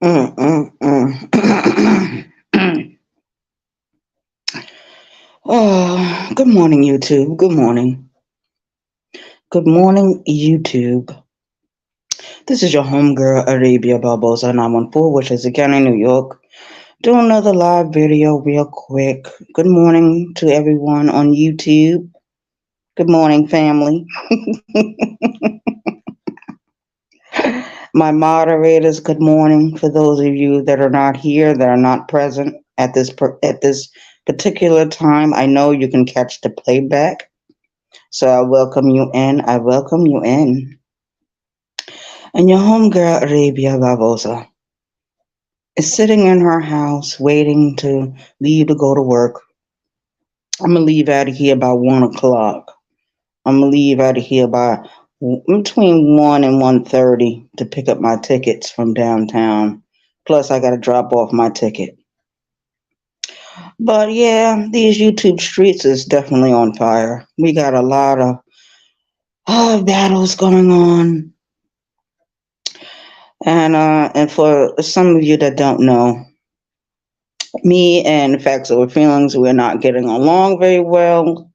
Mm, mm, mm. Oh, good morning, YouTube. Good morning. Good morning, YouTube. This is your homegirl, Arabia Barboza, 914, which is County, New York. Do another live video real quick. Good morning to everyone on YouTube. Good morning, family. My moderators, good morning. For those of you that are not here, that are not present at this particular time, I know you can catch the playback. So I welcome you in. I welcome you in. And your homegirl, Arabia Barboza, is sitting in her house waiting to leave to go to work. I'm going to leave out of here by 1 o'clock. I'm going to leave out of here by between 1 and 1:30 to pick up my tickets from downtown. Plus, I got to drop off my ticket. But yeah, these YouTube streets is definitely on fire. We got a lot of battles going on. And for some of you that don't know, me and Facts Over Feelings, we're not getting along very well.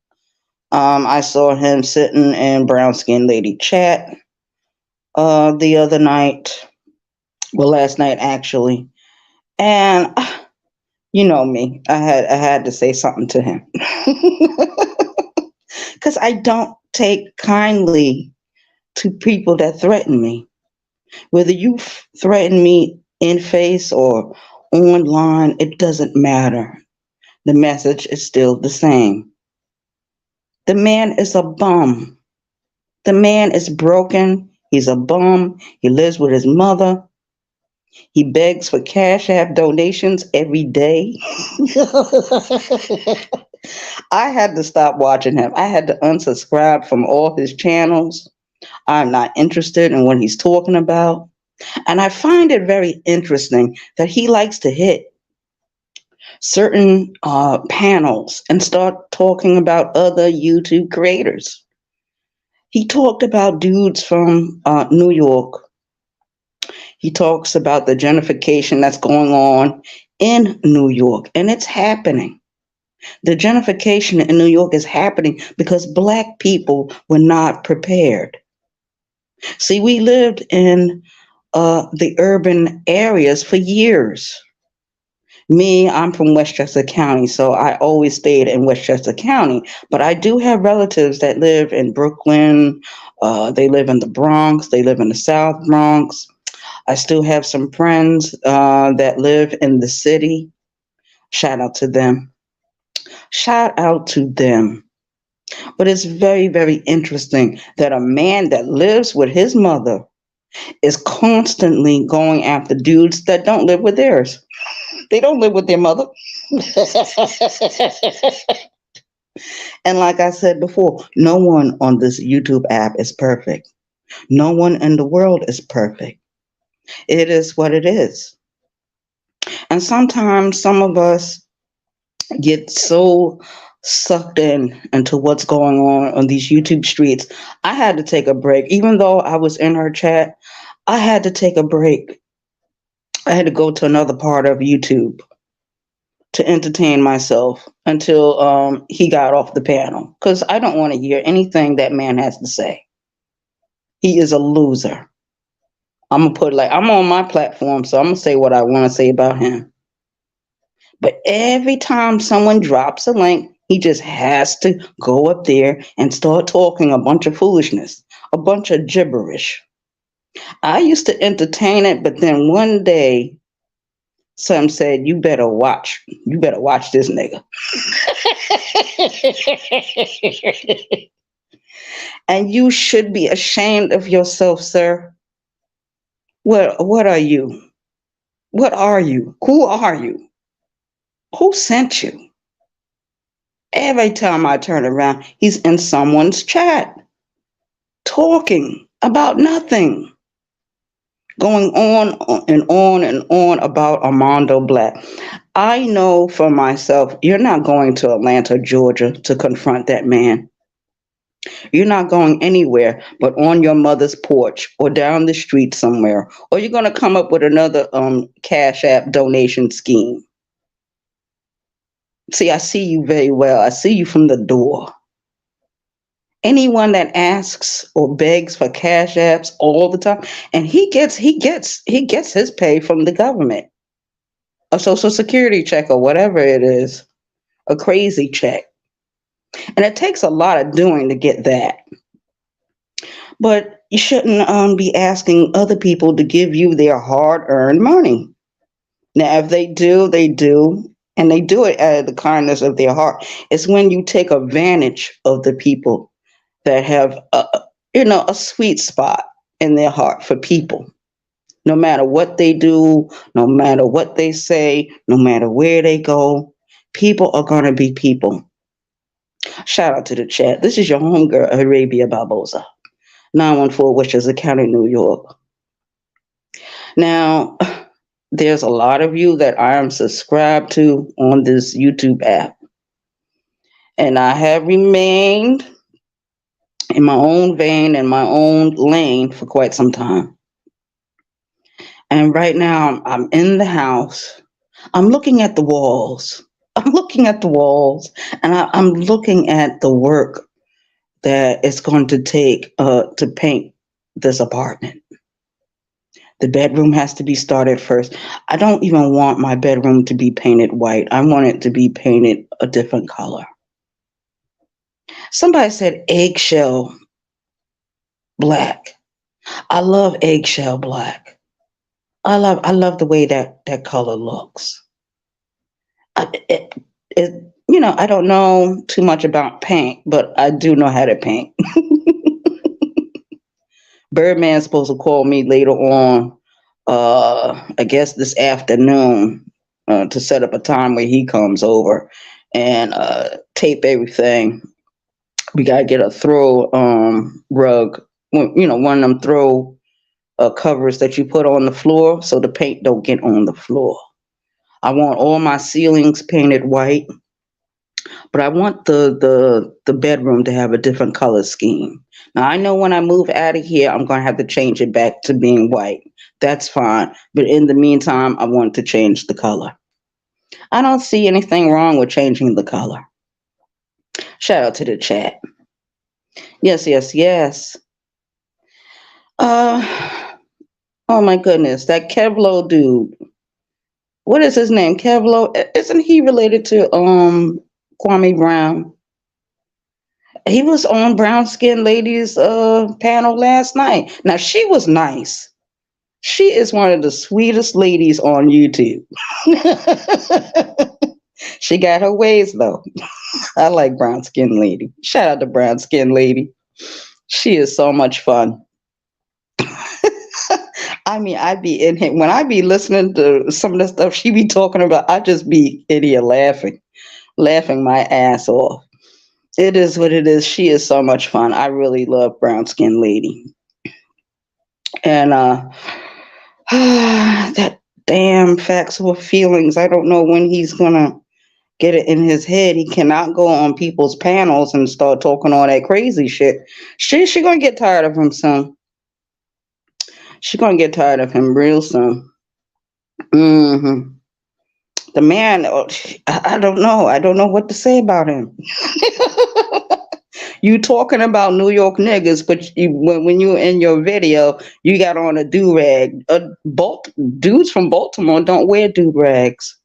I saw him sitting in Brown Skin Lady chat the other night, well, last night actually, and you know me, I had to say something to him because I don't take kindly to people that threaten me. Whether you threaten me in face or online, it doesn't matter. The message is still the same. The man is a bum. The man is broken. He's a bum. He lives with his mother. He begs for Cash App donations every day. I had to stop watching him. I had to unsubscribe from all his channels. I'm not interested in what he's talking about. And I find it very interesting that he likes to hit certain panels and start talking about other YouTube creators. He talked about dudes from New York. He talks about the gentrification that's going on in New York, and it's happening. The gentrification in New York is happening because Black people were not prepared. See, we lived in the urban areas for years. Me, I'm from Westchester County, so I always stayed in Westchester County. But I do have relatives that live in Brooklyn. They live in the Bronx. They live in the South Bronx. I still have some friends that live in the city. Shout out to them. Shout out to them. But it's very, very interesting that a man that lives with his mother is constantly going after dudes that don't live with theirs. They don't live with their mother. And like I said before, no one on this YouTube app is perfect. No one in the world is perfect. It is what it is. And sometimes some of us get so sucked in into what's going on these YouTube streets. I had to take a break. Even though I was in her chat, I had to take a break. I had to go to another part of YouTube to entertain myself until he got off the panel because I don't want to hear anything that man has to say. He is a loser. I'm gonna put like I'm on my platform, so I'm gonna say what I want to say about him. But every time someone drops a link, he just has to go up there and start talking a bunch of foolishness, a bunch of gibberish. I used to entertain it, but then one day some said, you better watch this nigga. And you should be ashamed of yourself, sir. What are you? What are you? Who are you? Who sent you? Every time I turn around, he's in someone's chat, talking about nothing, going on and on and on about Armando Black. I know for myself, you're not going to Atlanta, Georgia to confront that man. You're not going anywhere but on your mother's porch or down the street somewhere, or you're going to come up with another Cash App donation scheme. See, I see you very well. I see you from the door. Anyone that asks or begs for cash apps all the time, and he gets his pay from the government, a social security check or whatever it is, a crazy check. And it takes a lot of doing to get that. But you shouldn't be asking other people to give you their hard-earned money. Now, if they do, they do, and they do it out of the kindness of their heart. It's when you take advantage of the people that have a sweet spot in their heart for people. No matter what they do, no matter what they say, no matter where they go, people are going to be people. Shout out to the chat. This is your homegirl, Arabia Barboza, 914 Westchester County, New York. Now, there's a lot of you that I am subscribed to on this YouTube app. And I have remained in my own vein and my own lane for quite some time. And right now I'm in the house. I'm looking at the walls. I'm looking at the walls and I'm looking at the work that it's going to take to paint this apartment. The bedroom has to be started first. I don't even want my bedroom to be painted white. I want it to be painted a different color. Somebody said eggshell black. I love eggshell black. I love the way that color looks. It, I don't know too much about paint, but I do know how to paint. Birdman's supposed to call me later on, I guess this afternoon, to set up a time where he comes over and tape everything. We gotta get a throw rug, one of them throw covers that you put on the floor so the paint don't get on the floor. I want all my ceilings painted white, but I want the bedroom to have a different color scheme. Now I know when I move out of here, I'm gonna have to change it back to being white. That's fine, but in the meantime, I want to change the color. I don't see anything wrong with changing the color. Shout out to the chat. Yes, yes, yes. Oh my goodness, that Kevlo dude. What is his name? Kevlo? Isn't he related to Kwame Brown? He was on Brown Skin Ladies panel last night. Now she was nice. She is one of the sweetest ladies on YouTube. She got her ways though. I like Brown Skin Lady. Shout out to Brown Skin Lady. She is so much fun. I mean, I'd be in here when I be listening to some of the stuff she be talking about. I just be in here laughing my ass off. It is what it is. She is so much fun. I really love Brown Skin Lady. And that damn facts or feelings. I don't know when he's gonna get it in his head. He cannot go on people's panels and start talking all that crazy shit. She gonna get tired of him soon. She's gonna get tired of him real soon. The man, I don't know. I don't know what to say about him. You talking about New York niggas, but when you in your video, you got on a do-rag. Dudes from Baltimore don't wear do-rags.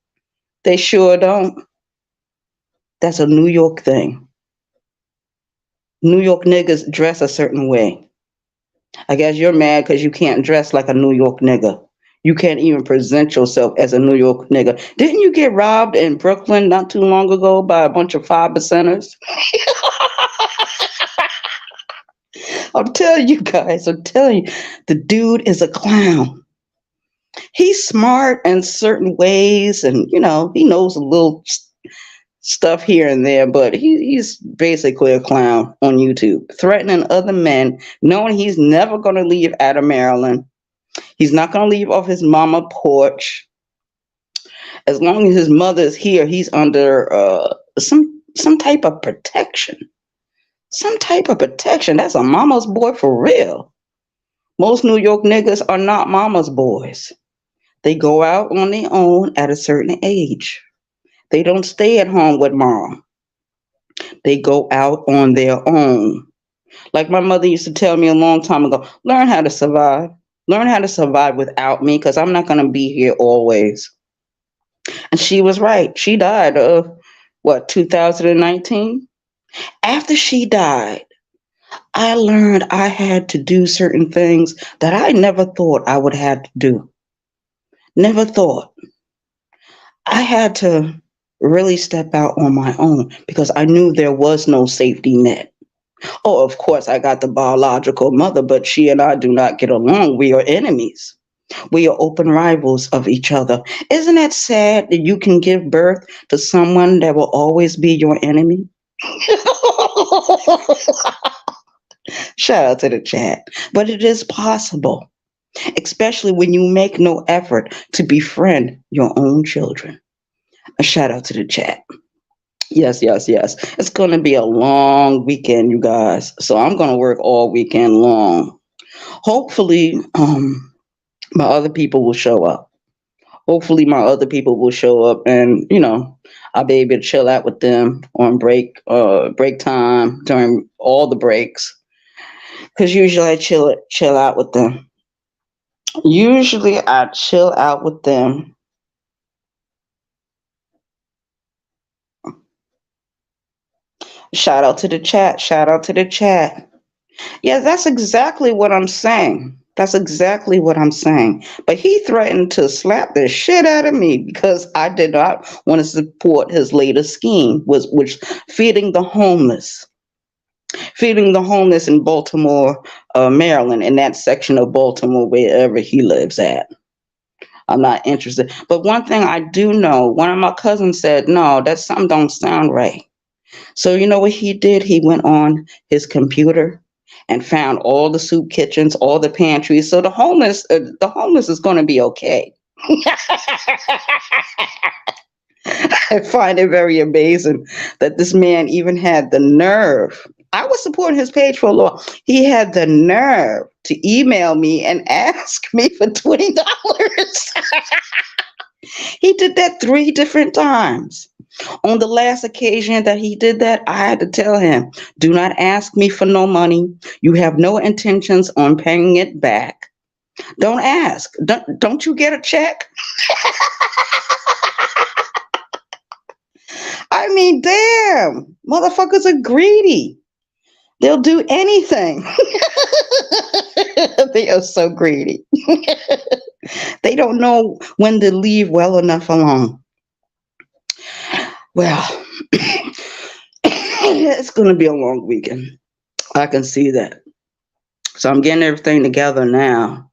They sure don't. That's a New York thing. New York niggas dress a certain way. I guess you're mad because you can't dress like a New York nigga. You can't even present yourself as a New York nigga. Didn't you get robbed in Brooklyn not too long ago by a bunch of 5%ers? I'm telling you guys, the dude is a clown. He's smart in certain ways and, he knows a little stuff here and there, but he's basically a clown on YouTube, threatening other men, knowing he's never going to leave out of Maryland. He's not going to leave off his mama porch. As long as his mother's here, he's under some type of protection. Some type of protection. That's a mama's boy for real. Most New York niggas are not mama's boys. They go out on their own at a certain age. They don't stay at home with mom. They go out on their own. Like my mother used to tell me a long time ago, learn how to survive. Learn how to survive without me because I'm not going to be here always. And she was right. She died of what, 2019? After she died, I learned I had to do certain things that I never thought I would have to do. Never thought. I had to really step out on my own because I knew there was no safety net. Oh, of course, I got the biological mother, but she and I do not get along. We are enemies. We are open rivals of each other. Isn't that sad that you can give birth to someone that will always be your enemy? Shout out to the chat. But it is possible, especially when you make no effort to befriend your own children. A shout out to the chat. Yes, yes, yes. It's going to be a long weekend, you guys. So I'm going to work all weekend long. Hopefully, my other people will show up. Hopefully, my other people will show up, and I'll be able to chill out with them on break time during all the breaks. Because usually I chill out with them. Usually I chill out with them. Shout out to the chat. Shout out to the chat. Yeah, that's exactly what I'm saying. That's exactly what I'm saying. But he threatened to slap the shit out of me because I did not want to support his latest scheme, which feeding the homeless. Feeding the homeless in Baltimore, Maryland, in that section of Baltimore, wherever he lives at. I'm not interested. But one thing I do know, one of my cousins said, no, that something don't sound right. So you know what he did? He went on his computer and found all the soup kitchens, all the pantries. So the homeless is going to be okay. I find it very amazing that this man even had the nerve. I was supporting his page for a long. He had the nerve to email me and ask me for $20. He did that 3 different times. On the last occasion that he did that, I had to tell him, do not ask me for no money. You have no intentions on paying it back. Don't ask. Don't you get a check? I mean, damn, motherfuckers are greedy. They'll do anything. They are so greedy. They don't know when to leave well enough alone. Well, it's going to be a long weekend. I can see that. So I'm getting everything together now.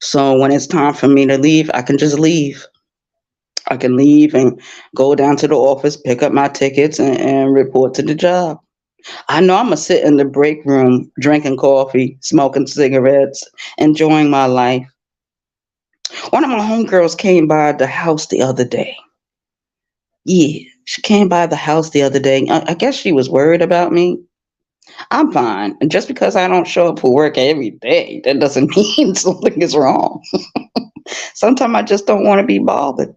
So when it's time for me to leave, I can just leave. I can leave and go down to the office, pick up my tickets, and report to the job. I know I'm going to sit in the break room drinking coffee, smoking cigarettes, enjoying my life. One of my homegirls came by the house the other day. Yeah, she came by the house the other day. I guess she was worried about me. I'm fine. And just because I don't show up for work every day, that doesn't mean something is wrong. Sometimes I just don't want to be bothered.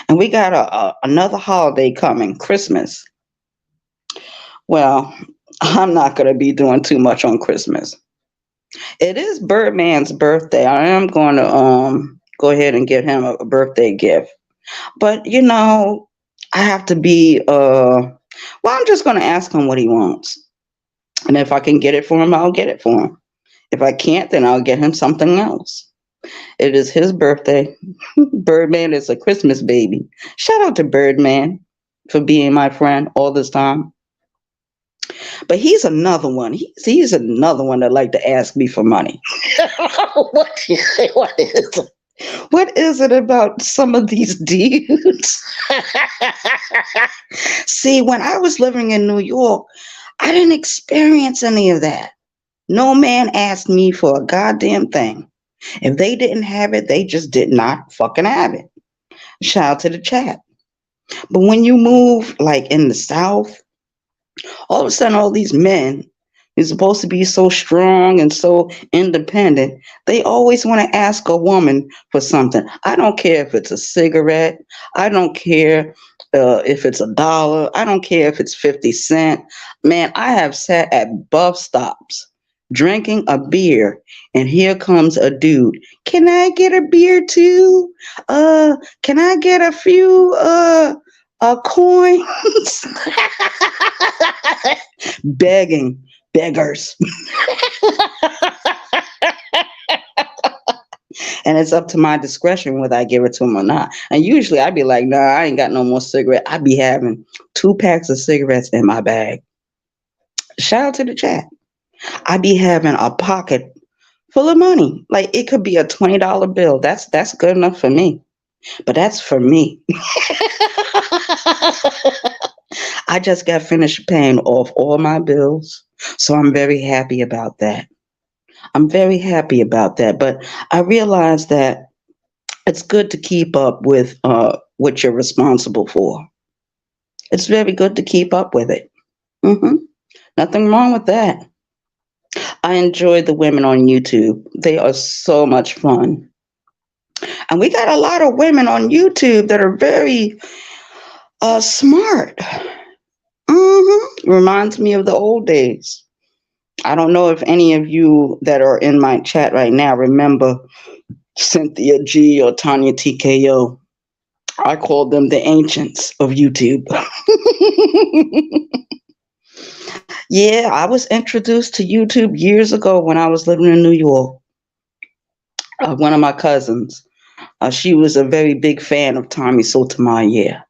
And we got another holiday coming, Christmas. Well, I'm not going to be doing too much on Christmas. It is Birdman's birthday. I am going to go ahead and get him a birthday gift. But I have to be I'm just going to ask him what he wants. And if I can get it for him, I'll get it for him. If I can't, then I'll get him something else. It is his birthday. Birdman is a Christmas baby. Shout out to Birdman for being my friend all this time. But he's another one. He's another one that like to ask me for money. What is it? What is it about some of these dudes? See, when I was living in New York, I didn't experience any of that. No man asked me for a goddamn thing. If they didn't have it, they just did not fucking have it. Shout out to the chat. But when you move like in the South, all of a sudden all these men He's supposed to be so strong and so independent. They always want to ask a woman for something. I don't care if it's a cigarette. I don't care if it's $1. I don't care if it's 50 cents. Man, I have sat at bus stops drinking a beer, and here comes a dude. Can I get a beer too? Can I get a few coins? Begging beggars. And it's up to my discretion whether I give it to him or not. And usually I'd be like, nah, I ain't got no more cigarette. I'd be having 2 packs of cigarettes in my bag. Shout out to the chat. I'd be having a pocket full of money. Like it could be a $20 bill. That's good enough for me. But that's for me. I just got finished paying off all my bills. So I'm very happy about that. I'm very happy about that. But I realize that it's good to keep up with what you're responsible for. It's very good to keep up with it. hmm Nothing wrong with that. I enjoy the women on YouTube. They are so much fun. And we got a lot of women on YouTube that are very smart. Reminds me of the old days. I don't know if any of you that are in my chat right now remember Cynthia G or Tanya TKO. I call them the ancients of YouTube. Yeah, I was introduced to YouTube years ago when I was living in New York. One of my cousins, she was a very big fan of Tommy Sotomayor.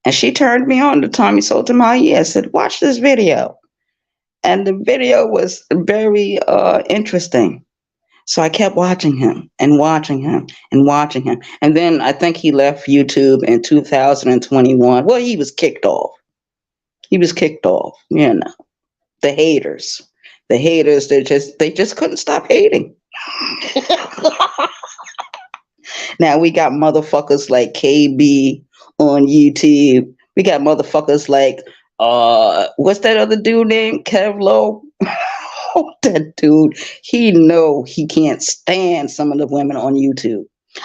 And she turned me on to Tommy Sotomayor. Said, watch this video. And the video was very interesting. So I kept watching him and watching him and watching him. And then I think he left YouTube in 2021. Well, he was kicked off. He was kicked off, you know. The haters. The haters, they just couldn't stop hating. Now we got motherfuckers like KB on YouTube. We got motherfuckers like what's that other dude named? Kevlo? That dude, he can't stand some of the women on YouTube.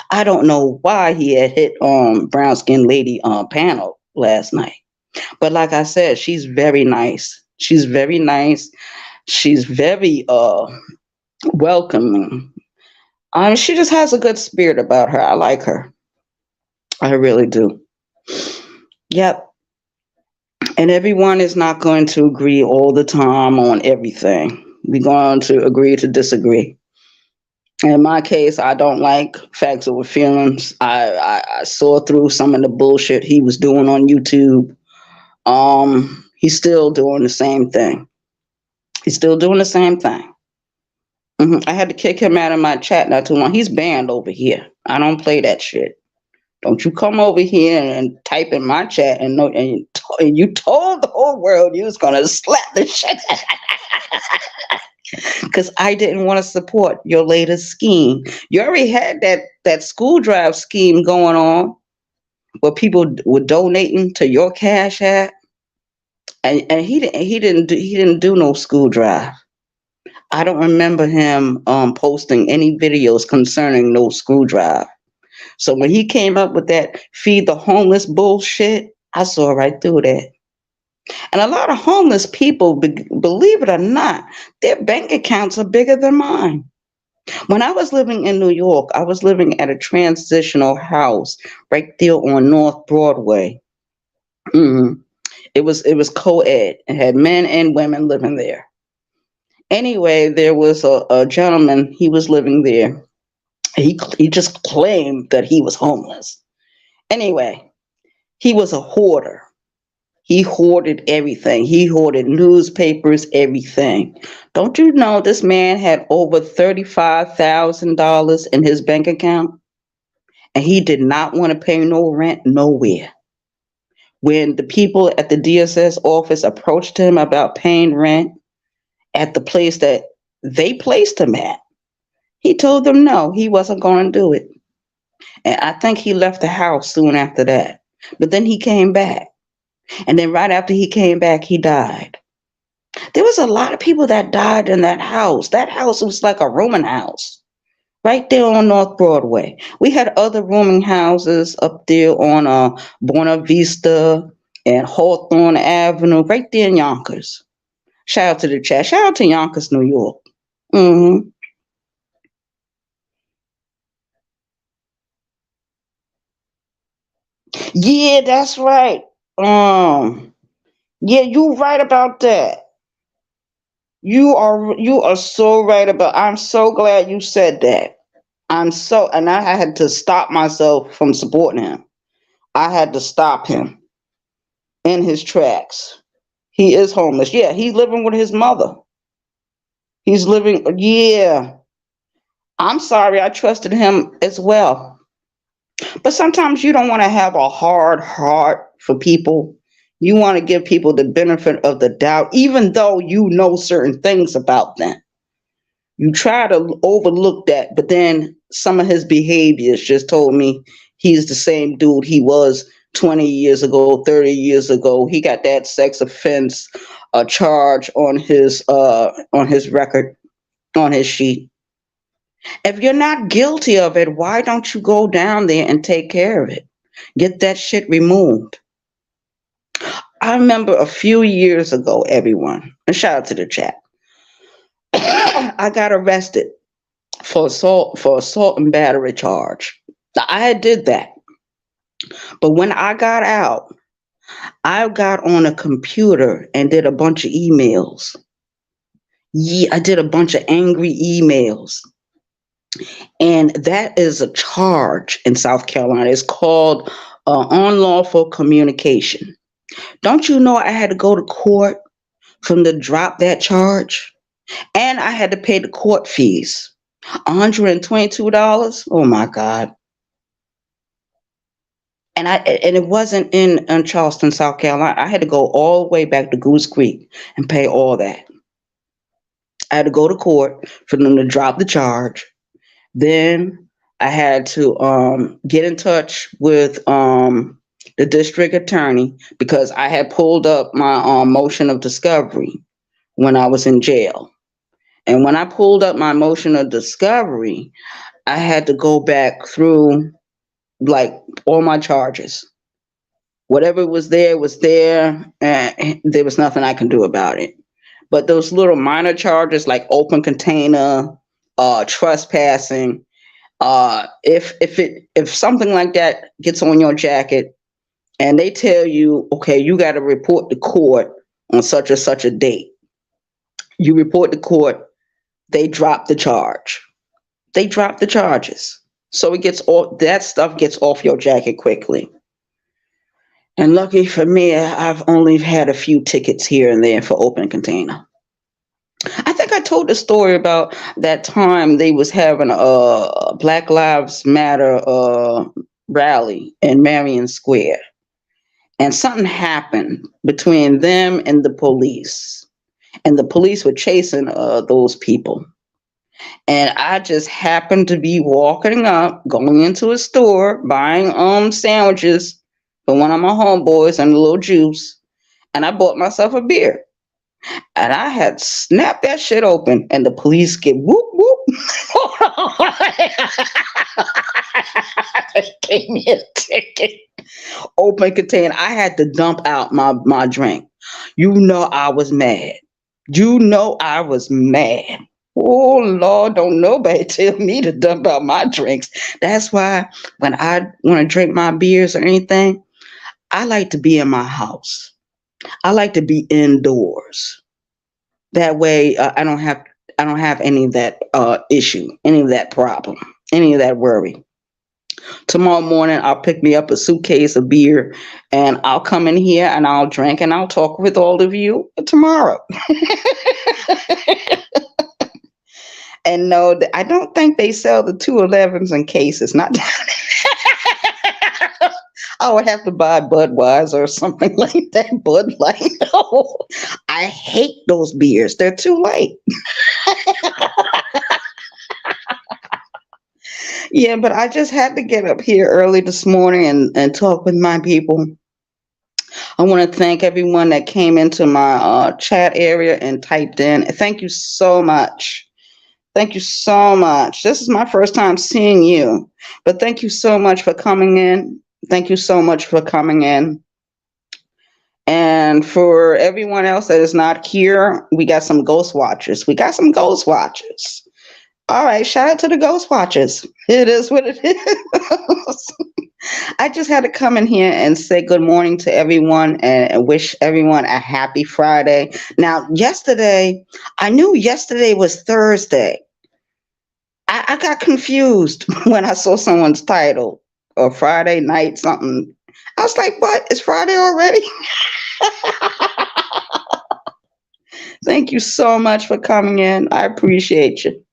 I don't know why he had hit brown skinned lady panel last night. But like I said, she's very nice. She's very nice. She's very welcoming. She just has a good spirit about her. I like her. I really do. Yep. And everyone is not going to agree all the time on everything. We're going to agree to disagree. In my case, I don't like facts over feelings. I saw through some of the bullshit he was doing on YouTube. He's still doing the same thing. He's still doing the same thing. I had to kick him out of my chat not too long. He's banned over here. I don't play that shit. Don't you come over here and type in my chat and you told the whole world you was gonna slap the shit because I didn't want to support your latest scheme. You already had that school drive scheme going on where people were donating to your Cash App, and he didn't do no school drive. I don't remember him posting any videos concerning no school drive. So when he came up with that feed the homeless bullshit, I saw right through that. And a lot of homeless people, believe it or not, their bank accounts are bigger than mine. When I was living in New York, I was living at a transitional house right there on North Broadway. It was co-ed. It had men and women living there. Anyway, there was a gentleman, he was living there. He just claimed that he was homeless. Anyway, he was a hoarder. He hoarded everything. He hoarded newspapers, everything. Don't you know this man had over $35,000 in his bank account? And he did not want to pay no rent nowhere. When the people at the DSS office approached him about paying rent at the place that they placed him at, he told them no, he wasn't going to do it. And I think he left the house soon after that. But then he came back. And then right after he came back, he died. There was a lot of people that died in that house. That house was like a rooming house right there on North Broadway. We had other rooming houses up there on Buena Vista and Hawthorne Avenue, right there in Yonkers. Shout out to the chat. Shout out to Yonkers, New York. Hmm. Yeah, that's right. Yeah, you right about that. You are so right about. I'm so glad you said that. And I had to stop myself from supporting him. I had to stop him in his tracks. He is homeless. Yeah, he's living with his mother. He's living. Yeah, I'm sorry. I trusted him as well. But sometimes you don't want to have a hard heart for people. You want to give people the benefit of the doubt, even though you know certain things about them. You try to overlook that, but then some of his behaviors just told me he's the same dude he was 20 years ago, 30 years ago. He got that sex offense charge on his record, on his sheet. If you're not guilty of it, why don't you go down there and take care of it? Get that shit removed. I remember a few years ago, everyone, and shout out to the chat. I got arrested for assault and battery charge. I did that. But when I got out, I got on a computer and did a bunch of emails. Yeah, I did a bunch of angry emails. And that is a charge in South Carolina. It's called unlawful communication. Don't you know I had to go to court for them to drop that charge? And I had to pay the court fees. $122. Oh my God. And it wasn't in Charleston, South Carolina. I had to go all the way back to Goose Creek and pay all that. I had to go to court for them to drop the charge. Then I had to get in touch with the district attorney because I had pulled up my motion of discovery when I was in jail. And when I pulled up my motion of discovery, I had to go back through like all my charges. Whatever was there, and there was nothing I can do about it. But those little minor charges like open container, trespassing, if something like that gets on your jacket and they tell you, okay, you got to report to court on such and such a date, you report to court, they drop the charge. They drop the charges. So it gets all that stuff gets off your jacket quickly. And lucky for me, I've only had a few tickets here and there for open container. I think I told the story about that time they was having a Black Lives Matter rally in Marion Square, and something happened between them and the police were chasing those people. And I just happened to be walking up, going into a store, buying sandwiches for one of my homeboys and a little juice, and I bought myself a beer. And I had snapped that shit open, and the police get whoop whoop. They gave me a ticket. Open container. I had to dump out my drink. You know I was mad. You know I was mad. Oh Lord, don't nobody tell me to dump out my drinks. That's why when I want to drink my beers or anything, I like to be in my house. I like to be indoors. That way, I don't have any of that issue, any of that problem, any of that worry. Tomorrow morning, I'll pick me up a suitcase of beer, and I'll come in here and I'll drink and I'll talk with all of you tomorrow. And no, I don't think they sell the 211s in cases. Not I would have to buy Budweiser or something like that. Bud Light. No, I hate those beers. They're too light. Yeah, but I just had to get up here early this morning and talk with my people. I want to thank everyone that came into my chat area and typed in. Thank you so much. Thank you so much. This is my first time seeing you, but thank you so much for coming in. Thank you so much for coming in. And for everyone else that is not here, we got some ghost watchers. We got some ghost watchers. All right, shout out to the ghost watchers. It is what it is. I just had to come in here and say good morning to everyone and wish everyone a happy Friday. Now, yesterday, I knew yesterday was Thursday. I got confused when I saw someone's title or Friday night something. I was like, what? It's Friday already? Thank you so much for coming in. I appreciate you.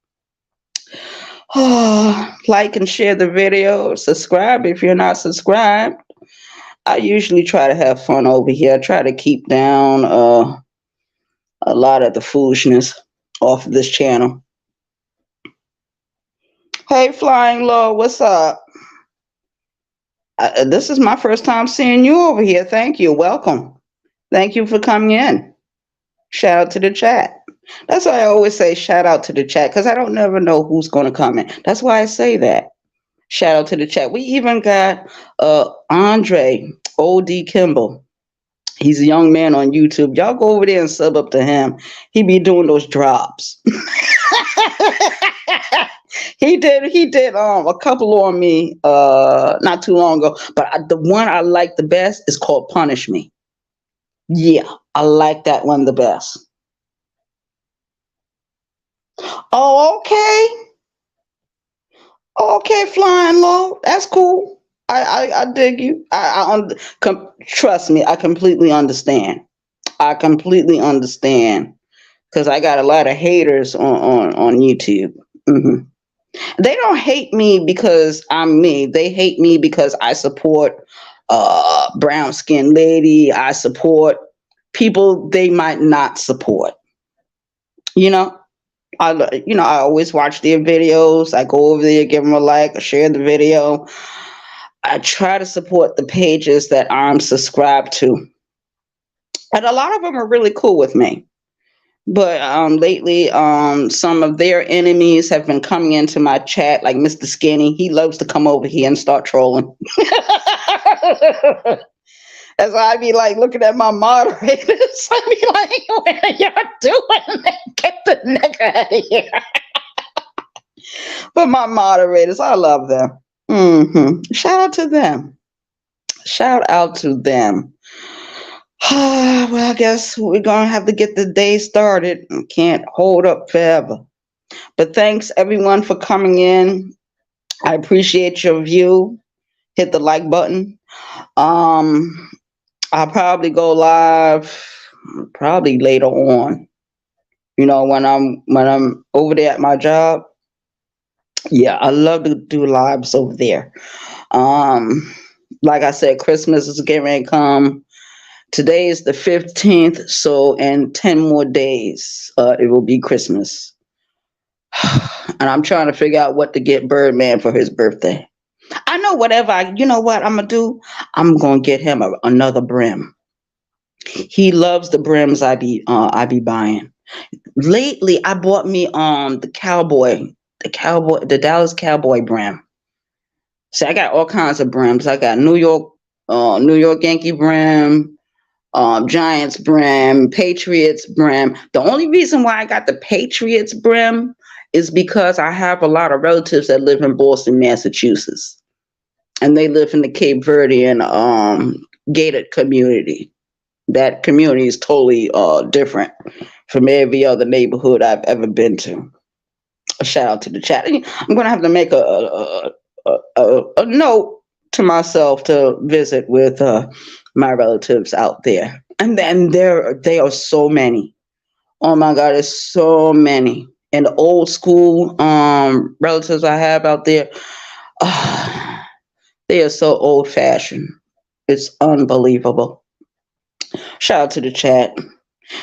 Oh, like and share the video. Subscribe if you're not subscribed. I usually try to have fun over here. I try to keep down a lot of the foolishness off of this channel. Hey, Flying Low, what's up? This is my first time seeing you over here. Thank you. Welcome. Thank you for coming in. Shout out to the chat. That's why I always say shout out to the chat, because I don't never know who's going to come in. That's why I say that. Shout out to the chat. We even got Andre O.D. Kimball. He's a young man on YouTube. Y'all go over there and sub up to him. He be doing those drops. He did a couple on me not too long ago, but the one I like the best is called Punish Me. Yeah, I like that one the best. Oh, okay. Okay, Flying Low. That's cool. I dig you. Trust me, I completely understand. I completely understand, because I got a lot of haters on YouTube. Hmm. They don't hate me because I'm me. They hate me because I support brown skinned lady. I support people they might not support. You know, I always watch their videos. I go over there, give them a like, or share the video. I try to support the pages that I'm subscribed to, and a lot of them are really cool with me. But lately, some of their enemies have been coming into my chat, like Mr. Skinny. He loves to come over here and start trolling. As I be like looking at my moderators, I be like, what are y'all doing? Get the nigga out of here. But my moderators, I love them. Shout out to them. Shout out to them. Well, I guess we're going to have to get the day started. Can't hold up forever. But thanks, everyone, for coming in. I appreciate your view. Hit the like button. I'll probably go live probably later on. When I'm over there at my job. Yeah, I love to do lives over there. Like I said, Christmas is getting ready to come. Today is the 15th, so in 10 more days, it will be Christmas. And I'm trying to figure out what to get Birdman for his birthday. I know you know what I'm going to do? I'm going to get him another brim. He loves the brims I be buying. Lately, I bought me the Dallas Cowboy brim. See, I got all kinds of brims. I got New York Yankee brim, Giants brim, Patriots brim. The only reason why I got the Patriots brim is because I have a lot of relatives that live in Boston, Massachusetts, and they live in the Cape Verdean gated community. That community is totally different from every other neighborhood I've ever been to. A shout out to the chat. I'm gonna have to make a note to myself to visit with my relatives out there, and then they are so many. Oh my God, there's so many. And the old school relatives I have out there, they are so old fashioned. It's unbelievable. Shout out to the chat.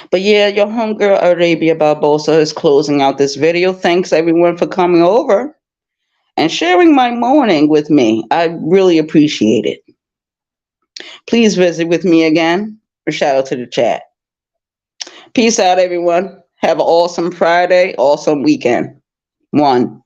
But yeah, your homegirl Arabia Barboza is closing out this video. Thanks everyone for coming over and sharing my morning with me. I really appreciate it. Please visit with me again or shout out to the chat. Peace out, everyone. Have an awesome Friday, awesome weekend. One.